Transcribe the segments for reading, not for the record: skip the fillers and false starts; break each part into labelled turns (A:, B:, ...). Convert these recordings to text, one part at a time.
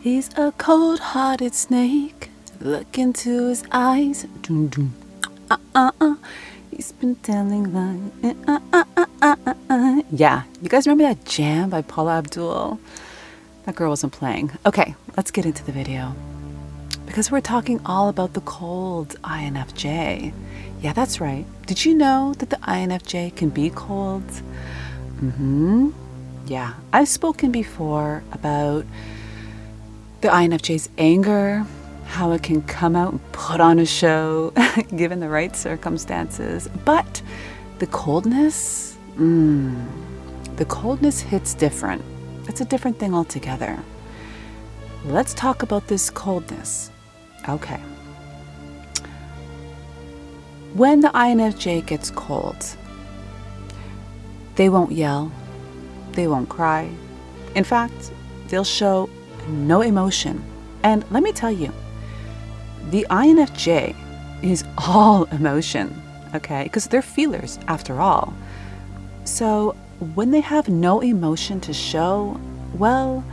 A: He's a cold-hearted snake. Look into his eyes. Doom, doom. He's been telling lies. Yeah, you guys remember that jam by Paula Abdul? That girl wasn't playing. Okay, let's get into the video. Because we're talking all about the cold INFJ. Yeah, that's right. Did you know that the INFJ can be cold? Yeah, I've spoken before about the INFJ's anger, how it can come out and put on a show given the right circumstances. But the coldness, the coldness hits different. It's a different thing altogether. Let's talk about this coldness. Okay. When the INFJ gets cold, they won't yell, they won't cry. In fact, they'll show no emotion. And let me tell you, the INFJ is all emotion, okay? Because they're feelers after all. So when they have no emotion to show, well,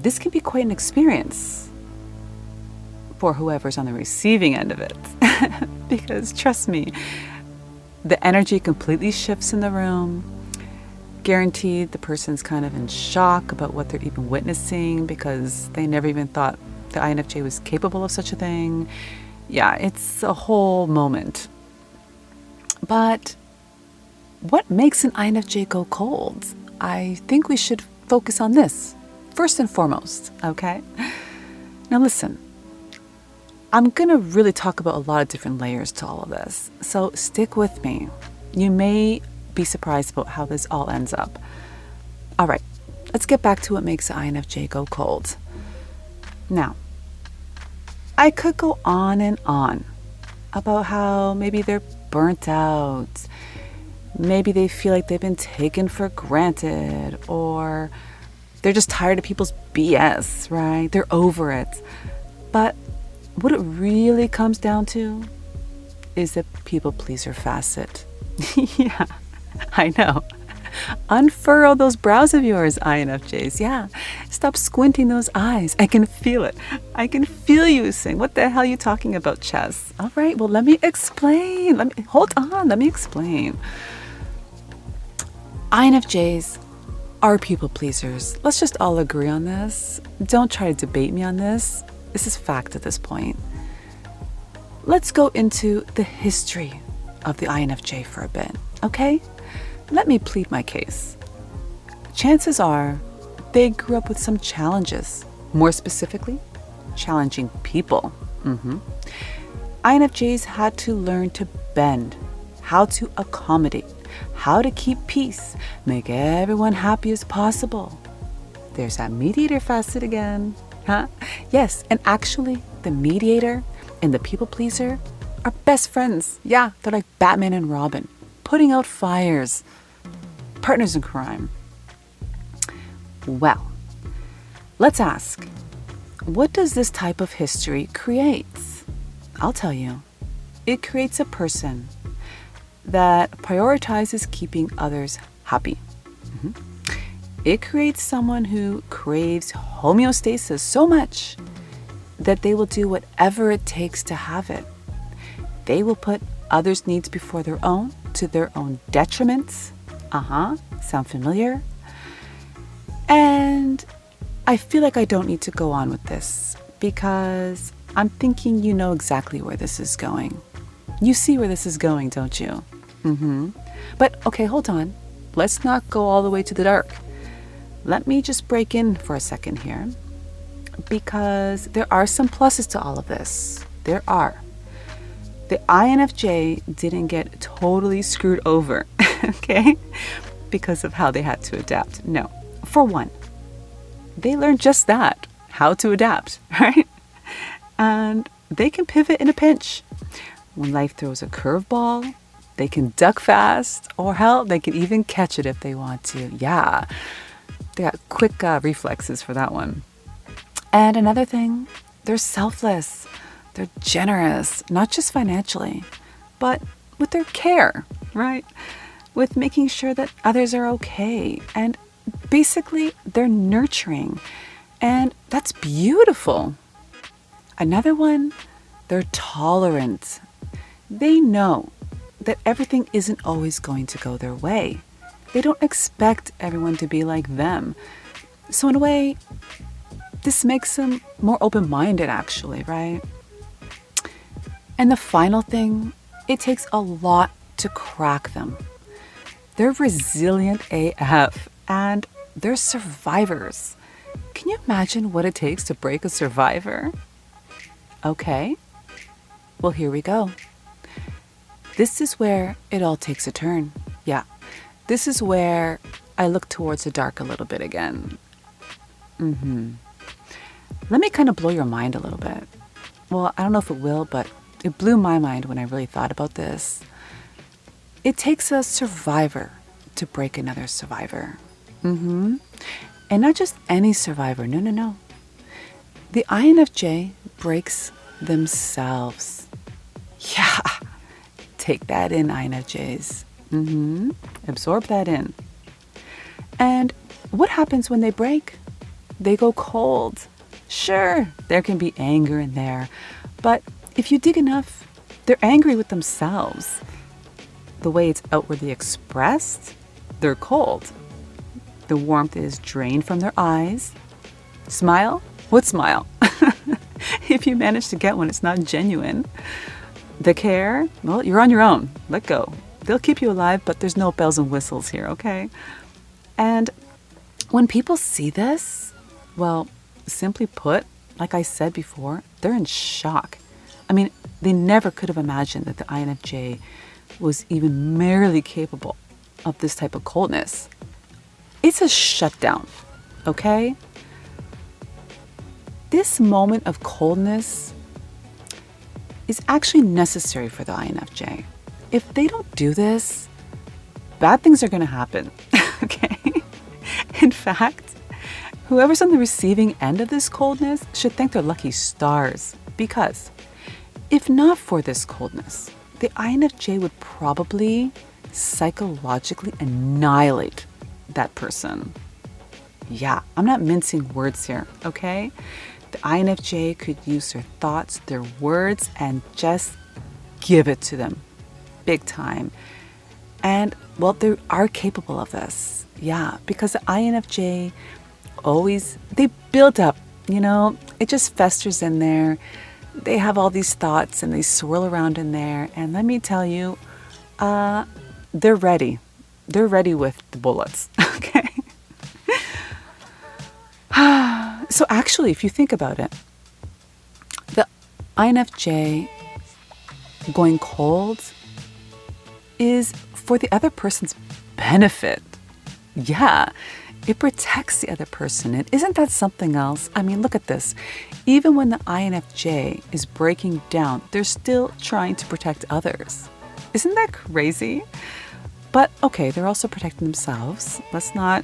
A: this can be quite an experience for whoever's on the receiving end of it. Because trust me, the energy completely shifts in the room. Guaranteed the person's kind of in shock about what they're even witnessing because they never even thought the INFJ was capable of such a thing. Yeah, it's a whole moment. But what makes an INFJ go cold? I think we should focus on this first and foremost, okay? Now listen, I'm gonna really talk about a lot of different layers to all of this, so stick with me. You may be surprised about how this all ends up. All right, let's get back to what makes the INFJ go cold. Now, I could go on and on about how maybe they're burnt out, maybe they feel like they've been taken for granted, or they're just tired of people's BS, right? They're over it. But what it really comes down to is the people pleaser facet. Yeah, I know. Unfurl those brows of yours, INFJs. Yeah, stop squinting those eyes. I can feel it. I can feel you saying, what the hell are you talking about, Chess? All right, well, let me explain. Hold on, let me explain. INFJs are people pleasers. Let's just all agree on this. Don't try to debate me on this. This is fact at this point. Let's go into the history of the INFJ for a bit, okay? Let me plead my case. Chances are they grew up with some challenges, more specifically, challenging people. INFJs had to learn to bend, how to accommodate, how to keep peace, make everyone happy as possible. There's that mediator facet again, huh? Yes, and actually, the mediator and the people pleaser are best friends. Yeah, they're like Batman and Robin, putting out fires, partners in crime. Well, let's ask, what does this type of history create? I'll tell you, it creates a person that prioritizes keeping others happy. It creates someone who craves homeostasis so much that they will do whatever it takes to have it. They will put others' needs before their own, to their own detriment. Sound familiar? And I feel like I don't need to go on with this because I'm thinking you know exactly where this is going. You see where this is going, don't you? But okay, hold on. Let's not go all the way to the dark. Let me just break in for a second here because there are some pluses to all of this. There are. The INFJ didn't get totally screwed over, okay, because of how they had to adapt. No. For one, they learned just that, how to adapt, right? And they can pivot in a pinch. When life throws a curveball, they can duck fast, or hell, they can even catch it if they want to. Yeah, they got quick reflexes for that one. And another thing, they're selfless. They're generous, not just financially, but with their care, right? With making sure that others are okay. And basically, they're nurturing. And that's beautiful. Another one, they're tolerant. They know that everything isn't always going to go their way. They don't expect everyone to be like them. So in a way, this makes them more open-minded actually, right? And the final thing, it takes a lot to crack them. They're resilient AF and they're survivors. Can you imagine what it takes to break a survivor? Okay, well, here we go. This is where it all takes a turn. Yeah, this is where I look towards the dark a little bit again. Let me kind of blow your mind a little bit. Well, I don't know if it will, but it blew my mind when I really thought about this. It takes a survivor to break another survivor. And not just any survivor, no. The INFJ breaks themselves. Yeah, take that in, INFJs. Absorb that in. And what happens when they break? They go cold. Sure, there can be anger in there, but if you dig enough, they're angry with themselves. The way it's outwardly expressed, they're cold. The warmth is drained from their eyes. Smile? What smile? If you manage to get one, it's not genuine. The care? Well, you're on your own. Let go. They'll keep you alive, but there's no bells and whistles here, okay? And when people see this, well, simply put, like I said before, they're in shock. I mean, they never could have imagined that the INFJ was even merely capable of this type of coldness. It's a shutdown, okay? This moment of coldness is actually necessary for the INFJ. If they don't do this, bad things are going to happen, okay? In fact, whoever's on the receiving end of this coldness should thank their lucky stars, because if not for this coldness, the INFJ would probably psychologically annihilate that person. Yeah, I'm not mincing words here, okay? The INFJ could use their thoughts, their words, and just give it to them big time. And, well, they are capable of this. Yeah, because the INFJ they build up, it just festers in there. They have all these thoughts and they swirl around in there. And let me tell you, they're ready. They're ready with the bullets, okay? So actually, if you think about it, the INFJ going cold is for the other person's benefit. Yeah, it protects the other person. And isn't that something else? I mean, look at this. Even when the INFJ is breaking down, they're still trying to protect others. Isn't that crazy? But okay, they're also protecting themselves. Let's not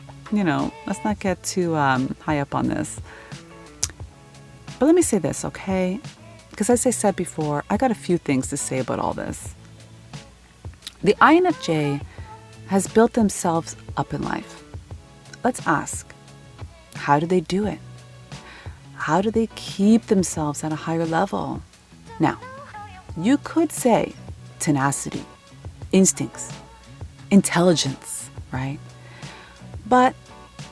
A: get too high up on this. But let me say this, okay? Because as I said before, I got a few things to say about all this. The INFJ has built themselves up in life. Let's ask, how do they do it? How do they keep themselves at a higher level? Now, you could say tenacity, instincts, intelligence, right? But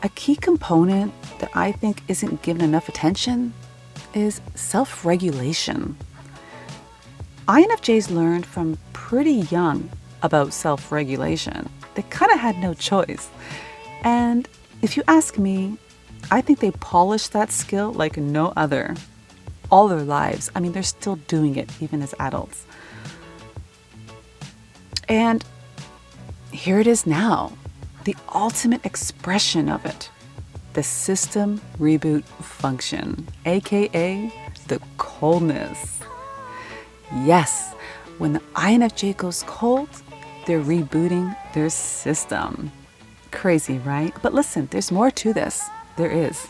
A: a key component that I think isn't given enough attention is self-regulation. INFJs learned from pretty young about self-regulation. They kind of had no choice. And if you ask me, I think they polished that skill like no other all their lives. I mean, they're still doing it even as adults. And here it is now, the ultimate expression of it, the system reboot function, aka the coldness. Yes, when the INFJ goes cold, they're rebooting their system. Crazy, right? But listen, there's more to this. There is.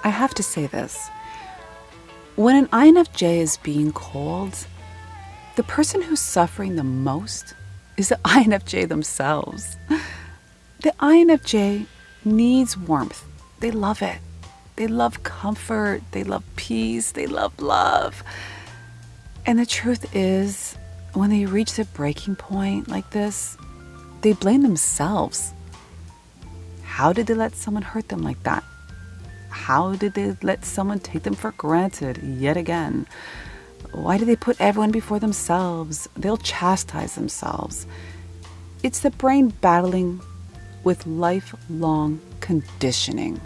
A: I have to say this. When an INFJ is being cold, the person who's suffering the most is the INFJ themselves. The INFJ needs warmth. They love it. They love comfort. They love peace. They love love. And the truth is, when they reach the breaking point like this, they blame themselves. How did they let someone hurt them like that? How did they let someone take them for granted yet again? Why do they put everyone before themselves? They'll chastise themselves. It's the brain battling with lifelong conditioning.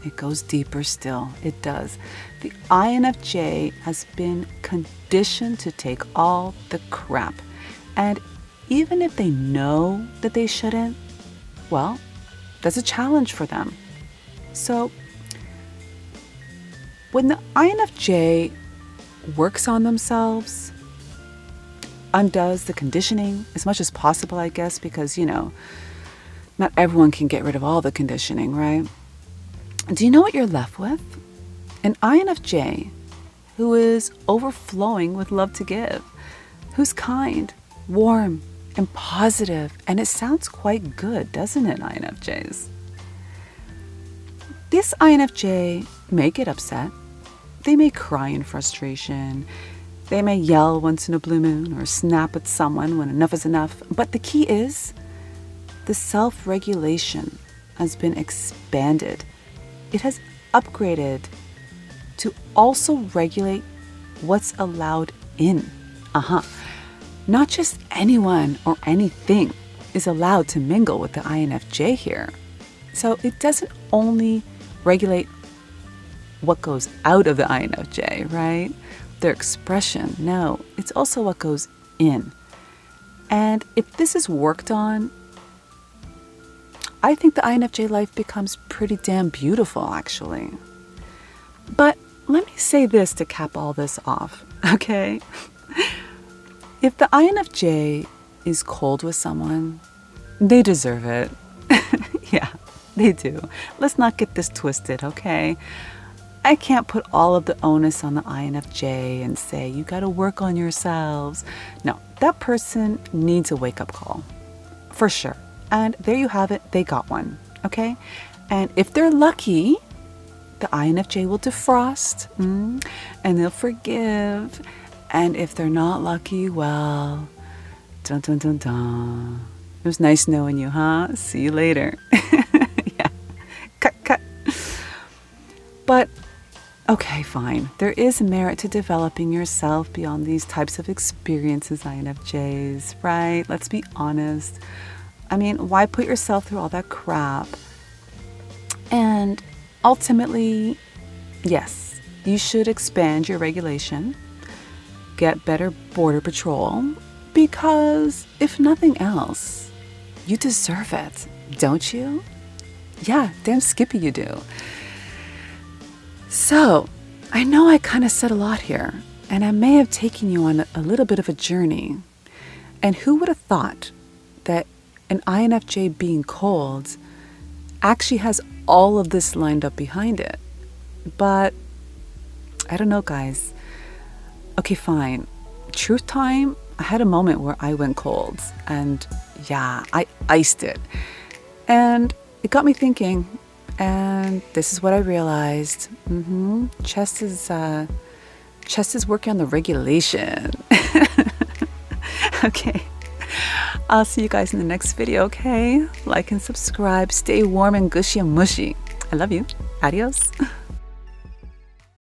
A: It goes deeper still. It does. The INFJ has been conditioned to take all the crap. And even if they know that they shouldn't, well, that's a challenge for them. So when the INFJ works on themselves, undoes the conditioning as much as possible, I guess, because, not everyone can get rid of all the conditioning, right? Do you know what you're left with? An INFJ who is overflowing with love to give, who's kind, warm, and positive. And it sounds quite good, doesn't it, INFJs? This INFJ may get upset. They may cry in frustration. They may yell once in a blue moon or snap at someone when enough is enough. But the key is the self-regulation has been expanded. It has upgraded to also regulate what's allowed in. Not just anyone or anything is allowed to mingle with the INFJ here. So it doesn't only regulate what goes out of the INFJ, right? Their expression. No, it's also what goes in. And if this is worked on, I think the INFJ life becomes pretty damn beautiful, actually. But let me say this to cap all this off, okay? If the INFJ is cold with someone, they deserve it. Yeah, they do. Let's not get this twisted, okay? I can't put all of the onus on the INFJ and say, you got to work on yourselves. No, that person needs a wake-up call, for sure. And there you have it. They got one, okay? And if they're lucky, the INFJ will defrost and they'll forgive. And if they're not lucky, well, dun dun dun dun. It was nice knowing you, huh? See you later. Yeah. Cut. But, okay, fine. There is merit to developing yourself beyond these types of experiences, INFJs, right? Let's be honest. I mean, why put yourself through all that crap? And ultimately, yes, you should expand your regulation, get better border patrol, because if nothing else, you deserve it, don't you? Yeah, damn skippy you do. So, I know I kind of said a lot here, and I may have taken you on a little bit of a journey. And who would have thought that an INFJ being cold actually has all of this lined up behind it? But I don't know, guys. Okay, fine. Truth time, I had a moment where I went cold, and yeah, I iced it. And it got me thinking, and this is what I realized. Chest is working on the regulation. Okay. I'll see you guys in the next video, okay? Like and subscribe. Stay warm and gushy and mushy. I love you. Adios.